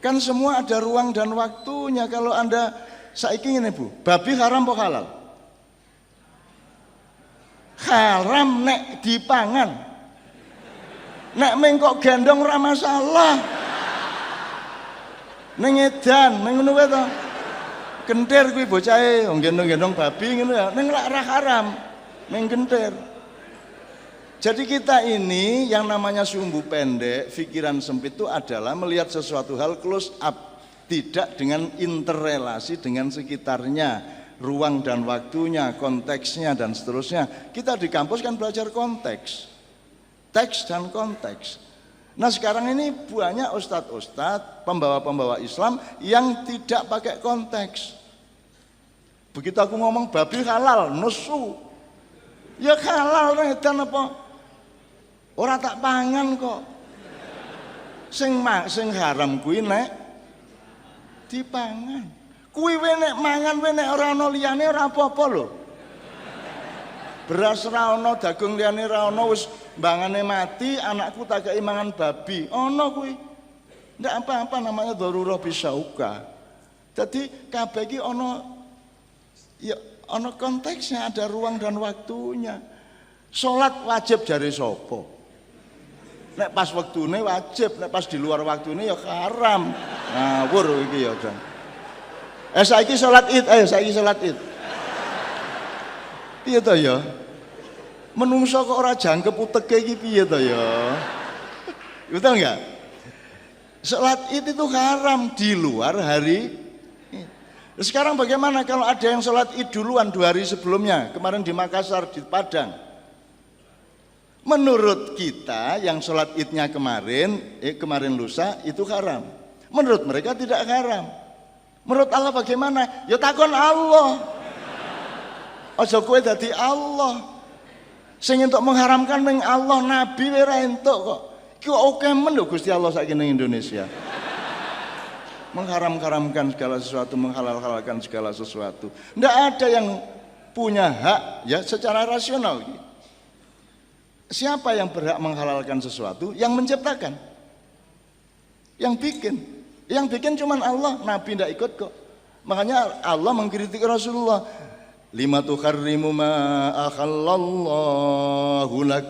[SPEAKER 1] Kan semua ada ruang dan waktunya. Kalau Anda saiki ngene, Bu. Babi haram apa halal? Haram nek dipangan. Nek mengkok gendong ora masalah. Ning edan, ning ngono wae to. Kentir kuwi bocahe gendong-gendong babi ngono ya. Ning lak ora haram. Ning kentir. Jadi kita ini yang namanya sumbu pendek, pikiran sempit itu adalah melihat sesuatu hal close up, tidak dengan interrelasi dengan sekitarnya. Ruang dan waktunya, konteksnya dan seterusnya. Kita di kampus kan belajar konteks, teks dan konteks. Nah sekarang ini banyak ustadz-ustadz, pembawa-pembawa Islam yang tidak pakai konteks. Begitu aku ngomong babi halal, nesu. Ya halal dan apa? Orang tak pangan kok. Sing haram kuwi nek dipangan. Kuwi nek mangan nek ora ana liyane ora apa-apa lho. Beras ra ana, dagung liyane ra ana, wis mbangane mati, anakku tak kei mangan babi. Ana kuwi. Ndak apa-apa namanya darurah bisauka. Jadi kabeh iki ana ya ana konteksnya, ada ruang dan waktunya. Salat wajib jare sapa? Nek pas wektune wajib, nek pas di luar waktune ya haram. Ngawur iki ya, Jan. Saiki salat Id, ayo saiki salat Id. Piye to ya? Menungso kok ora jangkep uteke iki piye to ya? Betul enggak? Sholat Id itu haram di luar hari Id. Sekarang bagaimana kalau ada yang sholat Id duluan 2 hari sebelumnya, kemarin di Makassar, di Padang. Menurut kita yang sholat Idnya kemarin lusa itu haram. Menurut mereka tidak haram. Menurut Allah bagaimana? Ya takon Allah. Aja kowe dadi Allah. Sing entuk mengharamkan ning Allah, Nabi ora entuk kok. Ki oke men lho Gusti Allah saiki ning Indonesia. Mengharam-haramkan segala sesuatu, menghalal-halalkan segala sesuatu. Ndak ada yang punya hak ya secara rasional. Siapa yang berhak menghalalkan sesuatu? Yang menciptakan. Yang bikin. Yang bikin cuman Allah, Nabi ndak ikut kok. Makanya Allah mengkritik Rasulullah. Lima tuharrimu ma akhallallahu lak.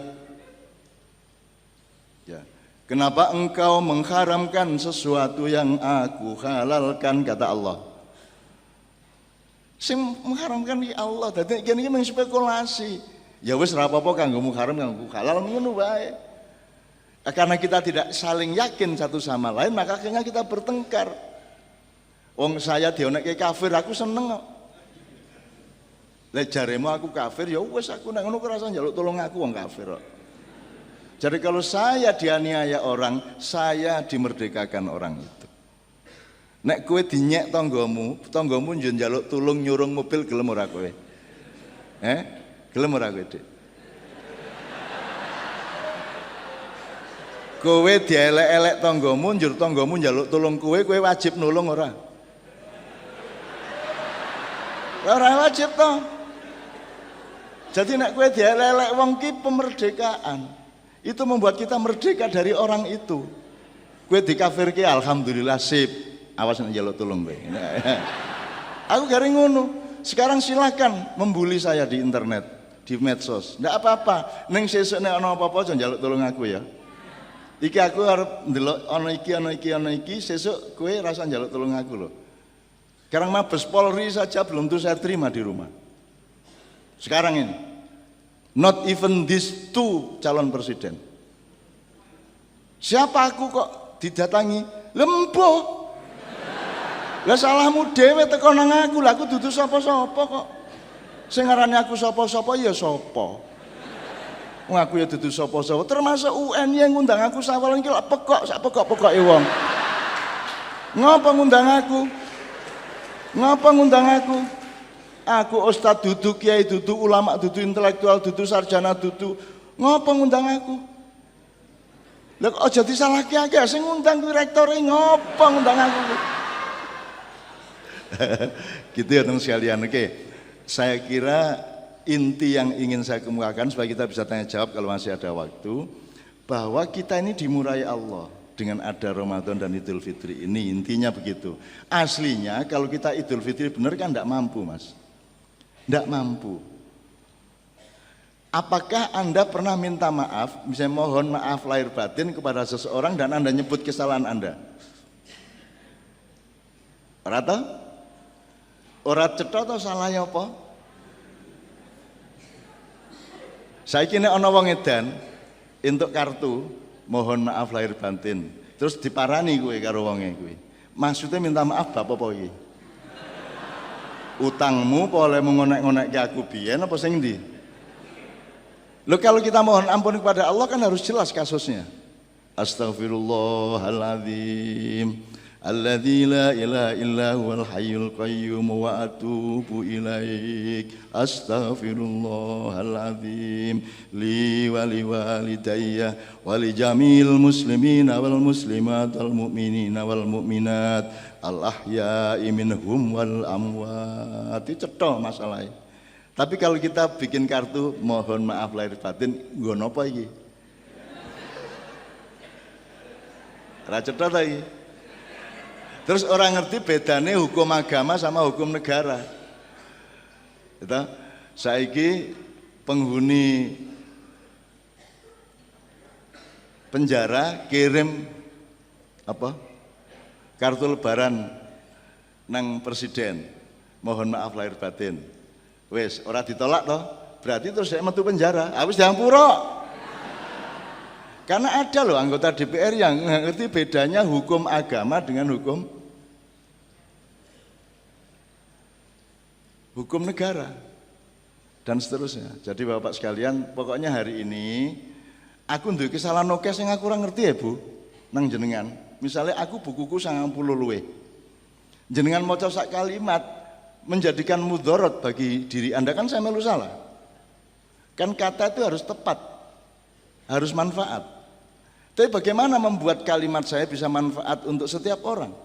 [SPEAKER 1] Ya. Kenapa engkau mengharamkan sesuatu yang aku halalkan, kata Allah. Sing mengharamkan di Allah. Dadi iki menspekulasi. Ya wis ora apa-apa kanggo haram kanggo halal ngono wae. Karena kita tidak saling yakin satu sama lain, maka akhirnya kita bertengkar. Wong saya dionekke kafir, aku seneng kok. Lah jaremu aku kafir, ya wis aku nek ngono kerasa njaluk tolong aku wong kafir kok. Jadi kalau saya dianiaya orang, saya dimerdekakan orang itu. Nek kowe dinyek tanggamu njaluk tulung nyurung mobil gelem ora kowe? Gelem ora kowe, Dik? Kowe dielek-elek tanggamu, njur tanggamu njaluk tulung kowe wajib nulung ora? Ora wajib toh. Jadi nek kowe dielek-elek wong ki pemerdekaan. Itu membuat kita merdeka dari orang itu. Kowe dikafirke alhamdulillah sip. Awas nek njaluk tulung kowe. Aku garing ngono. Sekarang silakan membuli saya di internet, di medsos. Ndak apa-apa. Ning sesuk nek ana apa-apa aja njaluk tulung aku ya. Iki aku arep ndelok ana iki, sesuk kowe rasa njaluk tulung aku lho. Sekarang Mabes Polri saja belum tuh saya terima di rumah. Sekarang ini, not even these 2 calon presiden. Siapa aku kok didatangi? Lempo. Lah salahmu dhewe teko nang aku, lah aku dudu sapa-sapa kok. Sing ngarani aku sapa-sapa ya sapa. Wong aku ya dudu sapa-sapa, termasuk UN yang ngundang aku sawalan iki lak pekok, sak pekok-pekoke wong. Ngapa ngundang aku? Ngapa ngundang aku? Aku ustad dudu, kiai dudu, ulama dudu, intelektual dudu, sarjana dudu. Ngapa ngundang aku? Lah kok aja disalahke akeh sing ngundang kuwi rektore ngapa ngundang aku? Gitu ya teman sekalian. Oke. Saya kira inti yang ingin saya kemukakan supaya kita bisa tanya jawab kalau masih ada waktu, bahwa kita ini dimurahi Allah dengan ada Ramadan dan Idul Fitri ini, intinya begitu. Aslinya kalau kita Idul Fitri benar kan tidak mampu, Mas. Tidak mampu. Apakah Anda pernah minta maaf, misalnya mohon maaf lahir batin kepada seseorang dan Anda nyebut kesalahan Anda? Rata? Ora cetha atau salahnya apa? Saiki nek ana wong edan entuk kartu mohon maaf lahir batin, terus diparani kowe karo wonge kuwi. Maksudnya minta maaf bab apa iki? Utangmu apa oleh ngonek-ngonekke aku biyen apa sing ndi? Loh kalau kita mohon ampun kepada Allah kan harus jelas kasusnya. Astaghfirullahaladzim alladzi la ilaha illa huwal hayyul qayyum wa atubu ilaik. Astaghfirullahaladzim li wa li walidayya wa li jamil muslimina wal muslimat wal mu'minina wal mu'minat al ahya'i minhum wal amwat. Itu cetha masalahnya. Tapi kalau kita bikin kartu mohon maaf lahir batin, nggo napa iki? Ra cetha ta iki? Terus orang ngerti bedane hukum agama sama hukum negara. Gitu? Saiki penghuni penjara kirim apa? Kartu lebaran nang presiden. Mohon maaf lahir batin. Wes, ora ditolak toh? Berarti terus saya metu penjara. Habis diampura. Karena ada loh anggota DPR yang ngerti bedanya hukum agama dengan hukum negara dan seterusnya. Jadi Bapak sekalian, pokoknya hari ini aku duwe kesalahan oke sing aku ora ngerti ya Bu, nang jenengan. Misalnya aku bukuku 90 luwe. Jenengan maca sak kalimat menjadikan mudorot bagi diri Anda, kan saya melu salah. Kan kata itu harus tepat, harus manfaat. Tapi bagaimana membuat kalimat saya bisa manfaat untuk setiap orang?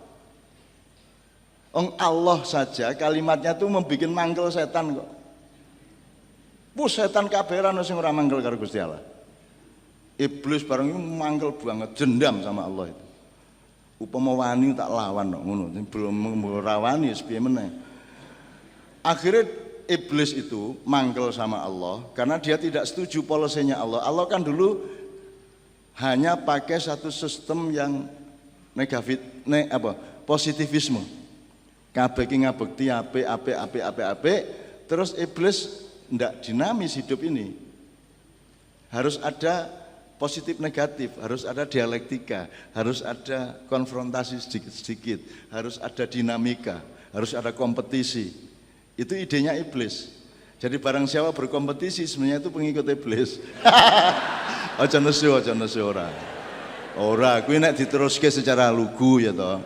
[SPEAKER 1] Allah saja kalimatnya tuh membuat manggel setan kok. Setan kaberan sing ora manggel karo Gusti Allah. Iblis bareng itu manggel banget, dendam sama Allah itu. Upama wani tak lawan kok ngono, belum rawani piye meneh. Akhirnya iblis itu manggel sama Allah karena dia tidak setuju polisinya Allah. Allah kan dulu hanya pakai satu sistem yang positivisme. Kabeh ki ngabekti apik, terus iblis ndak dinamis hidup ini. Harus ada positif negatif, harus ada dialektika, harus ada konfrontasi sedikit-sedikit, harus ada dinamika, harus ada kompetisi. Itu idenya iblis. Jadi barang siapa berkompetisi sebenarnya itu pengikut iblis. Aja nesu ora. Ora, kuwi nek diteruske secara lugu ya toh.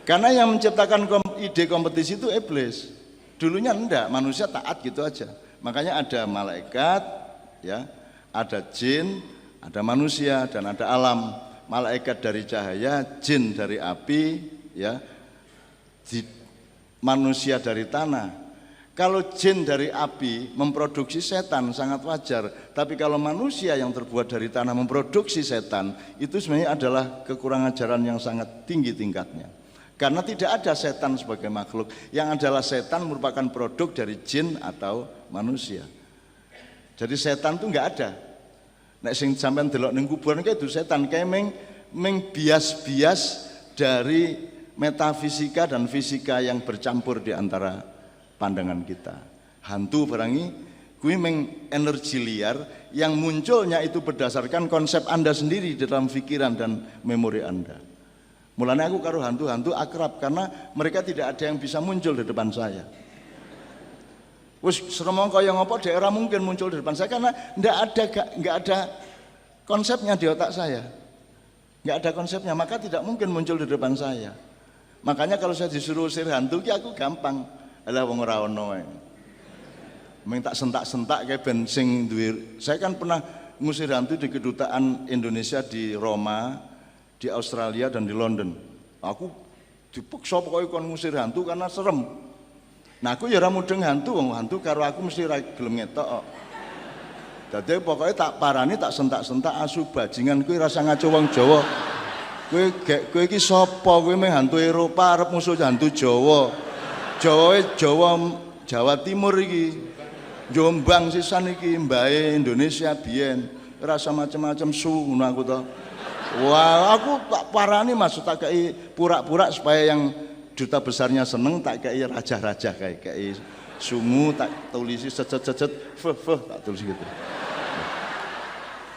[SPEAKER 1] Karena yang menciptakan ide kompetisi itu iblis. Dulunya enggak, manusia taat gitu aja. Makanya ada malaikat, ya, ada jin, ada manusia dan ada alam. Malaikat dari cahaya, jin dari api, ya. Manusia dari tanah. Kalau jin dari api memproduksi setan sangat wajar, tapi kalau manusia yang terbuat dari tanah memproduksi setan, itu sebenarnya adalah kekurangan ajaran yang sangat tinggi tingkatnya. Karena tidak ada setan sebagai makhluk, yang adalah setan merupakan produk dari jin atau manusia. Jadi setan itu enggak ada. Nek sing sampean delok ning kuburan itu setan kayak meng bias-bias dari metafisika dan fisika yang bercampur di antara pandangan kita. Hantu barangi kuwi meng energi liar yang munculnya itu berdasarkan konsep Anda sendiri di dalam pikiran dan memori Anda. Mulanya aku karo hantu-hantu akrab karena mereka tidak ada yang bisa muncul di depan saya. Wis seremong kaya ngopo daerah mungkin muncul di depan saya karena enggak ada konsepnya di otak saya. Enggak ada konsepnya, maka tidak mungkin muncul di depan saya. Makanya kalau saya disuruh usir hantu ki aku gampang. Alah wong ora ono wae. Meng tak sentak-sentak kayak ben sing duwe. Saya kan pernah ngusir hantu di kedutaan Indonesia di Roma, di Australia dan di London. Aku dipaksa pokoke kon ngusir hantu karena serem. Nah aku ya ora mudeng hantu, wong hantu karo aku mesti ora gelem ngetok kok. Dadi pokoke tak parani, tak sentak-sentak asu bajingan kuwi rasa ngaco wong Jawa. Kowe iki sapa? Kowe meh hantu Eropa arep musuh hantu Jawa. Jawa Timur iki, Jombang sisan iki, mbae Indonesia biyen, rasa macam-macam su ngono aku to. Wah, aku tak parani maksud tak kei pura-pura supaya yang duta besarnya seneng, tak kei raja-raja kei sungu, tak tulisi cet-cet, tak tulis gitu.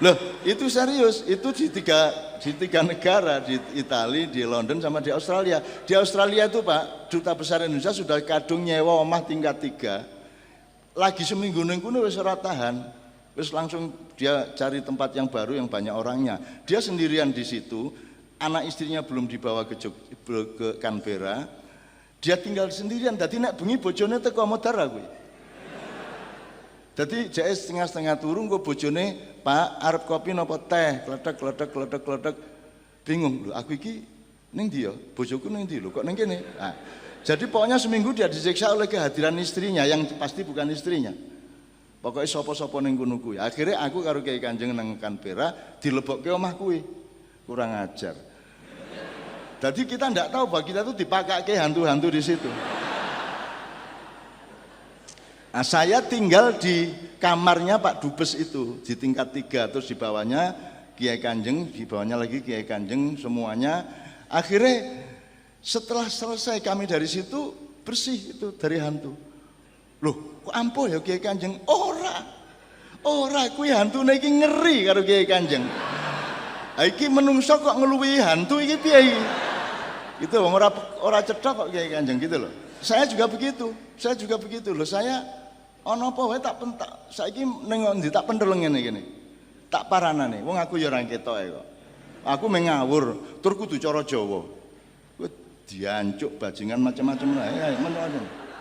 [SPEAKER 1] Loh, itu serius, itu di tiga negara, di Italia, di London sama di Australia. Di Australia itu Pak, duta besar Indonesia sudah kadung nyewa omah tingkat 3. Lagi seminggu ning kono wis ora tahan. Wis langsung dia cari tempat yang baru yang banyak orangnya. Dia sendirian di situ, anak istrinya belum dibawa ke Canberra. Dia tinggal sendirian, dadi nek bengi bojone teko modar kuwi. Dadi jake setengah-setengah turu kok bojone, Pak, arep kopi napa teh? Kletek. Bingung lho, aku iki ning ndi ya? Bojoku ning ndi lho, kok ning kene? Nah, jadi pokoknya seminggu dia disiksa oleh kehadiran istrinya yang pasti bukan istrinya. Pokoknya sapa-sapa ning kono kuwi. Akhirnya aku karo Kiai Kanjeng nang Canberra dilebokke omah kuwi. Kurang ajar. Jadi kita ndak tahu bahwa kita tuh dipakake hantu-hantu di situ. Nah, saya tinggal di kamarnya Pak Dubes itu di tingkat 3, terus di bawahnya Kiai Kanjeng, di bawahnya lagi Kiai Kanjeng semuanya. Akhirnya setelah selesai kami dari situ bersih itu dari hantu. Loh, kok ampuh ya Kiai Kanjeng? Ora kuwi hantune iki ngeri karo Kiai Kanjeng. Iki menungso kok ngeluwi hantu iki piye iki? Gitu wong ora cetha kok Kiai Kanjeng gitu loh. Saya juga begitu loh. Saya ana apa wae tak pentak. Saiki ning ndi tak pentel ngene iki. Tak paranane. Wong aku ya ora ketoke kok. Aku mengawur, tur kudu cara Jawa. Kowe diancuk bajingan macam-macam lah.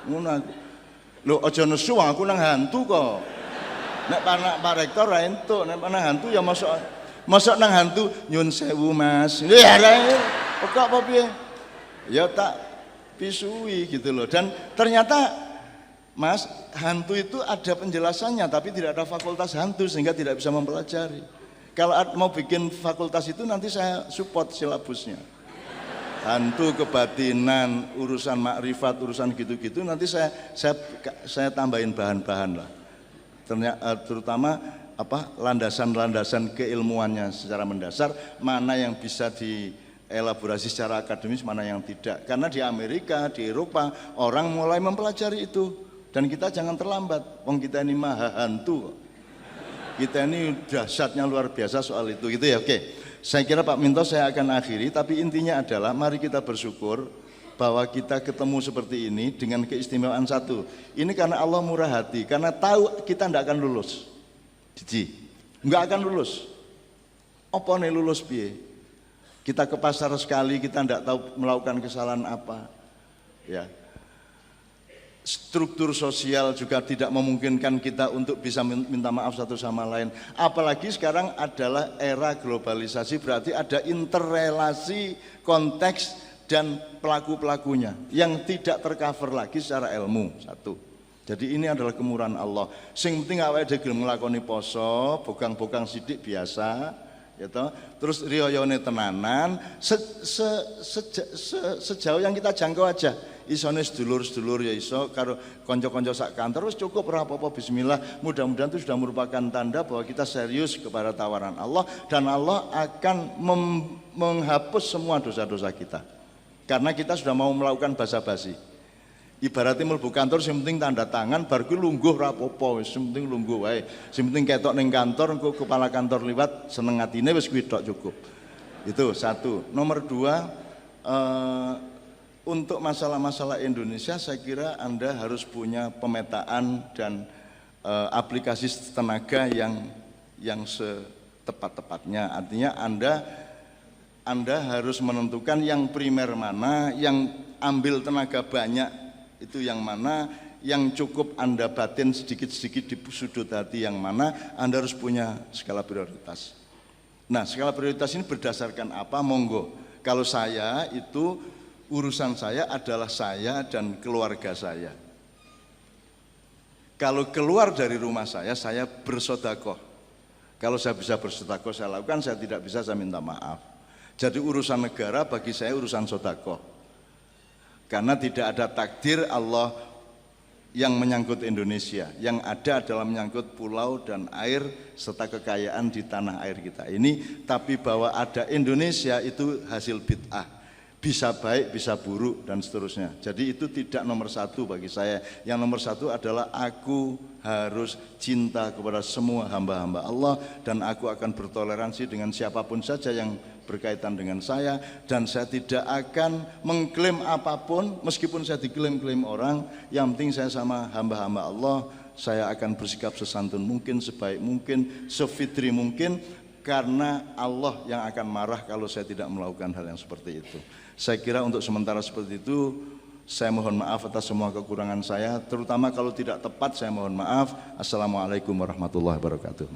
[SPEAKER 1] Ngono aku. Lho aja nesu aku nang hantu kok. Nek Pak Rektor ra entuk, nek nang hantu ya masuk nang hantu nyun sewu Mas. Ya kok apa piye? Ya tak pisui gitu loh. Dan ternyata Mas, hantu itu ada penjelasannya tapi tidak ada fakultas hantu sehingga tidak bisa mempelajari. Kalau mau bikin fakultas itu nanti saya support silabusnya. Hantu, kebatinan, urusan makrifat, urusan gitu-gitu nanti saya tambahin bahan-bahan lah. Terutama landasan-landasan keilmuannya secara mendasar, mana yang bisa dielaborasi secara akademis, mana yang tidak. Karena di Amerika, di Eropa orang mulai mempelajari itu dan kita jangan terlambat. Wong kita ini maha hantu. Kita ini dahsyatnya luar biasa soal itu gitu ya. Oke. Saya kira Pak Minto saya akan akhiri, tapi intinya adalah mari kita bersyukur bahwa kita ketemu seperti ini dengan keistimewaan satu. Ini karena Allah murah hati, karena tahu kita tidak akan lulus. Nggak akan lulus. Apa nih lulus piye? Kita ke pasar sekali, kita tidak tahu melakukan kesalahan apa. Ya. Struktur sosial juga tidak memungkinkan kita untuk bisa minta maaf satu sama lain. Apalagi sekarang adalah era globalisasi, berarti ada interrelasi konteks dan pelaku-pelakunya yang tidak tercover lagi secara ilmu. Satu. Jadi ini adalah kemurahan Allah. Sing penting awake dhewe gelem nglakoni poso, bokang-bokang sidik biasa, ya toh. Terus riyoyone tenanan, sejauh yang kita jangkau aja. Isone sedulur-sedulur ya iso karo konco-konco sak kantor wis cukup ora apa-apa bismillah. Mudah-mudahan itu sudah merupakan tanda bahwa kita serius kepada tawaran Allah dan Allah akan menghapus semua dosa-dosa kita. Karena kita sudah mau melakukan basa-basi. Ibaratnya mlebu kantor sing penting tanda tangan bar kuwi lungguh ora apa-apa wis sing penting lungguh wae. Sing penting ketok ning kantor engko kepala kantor liwat seneng atine wis kuwi tok cukup. Itu satu. Nomor dua, untuk masalah-masalah Indonesia saya kira Anda harus punya pemetaan dan aplikasi tenaga yang setepat-tepatnya. Artinya Anda harus menentukan yang primer mana, yang ambil tenaga banyak itu yang mana, yang cukup Anda batin sedikit-sedikit di sudut hati yang mana. Anda harus punya skala prioritas. Nah, skala prioritas ini berdasarkan apa? Monggo. Kalau saya itu urusan saya adalah saya dan keluarga saya. Kalau keluar dari rumah saya bersedekah. Kalau saya bisa bersedekah saya lakukan, saya tidak bisa saya minta maaf. Jadi urusan negara bagi saya urusan sedekah. Karena tidak ada takdir Allah yang menyangkut Indonesia. Yang ada adalah menyangkut pulau dan air serta kekayaan di tanah air kita ini. Tapi bahwa ada Indonesia itu hasil bid'ah. Bisa baik, bisa buruk, dan seterusnya. Jadi itu tidak nomor satu bagi saya. Yang nomor satu adalah aku harus cinta kepada semua hamba-hamba Allah. Dan aku akan bertoleransi dengan siapapun saja yang berkaitan dengan saya. Dan saya tidak akan mengklaim apapun, meskipun saya diklaim-klaim orang. Yang penting saya sama hamba-hamba Allah. Saya akan bersikap sesantun mungkin, sebaik mungkin, sefitri mungkin. Karena Allah yang akan marah kalau saya tidak melakukan hal yang seperti itu. Saya kira untuk sementara seperti itu, saya mohon maaf atas semua kekurangan saya, terutama kalau tidak tepat saya mohon maaf. Assalamualaikum warahmatullahi wabarakatuh.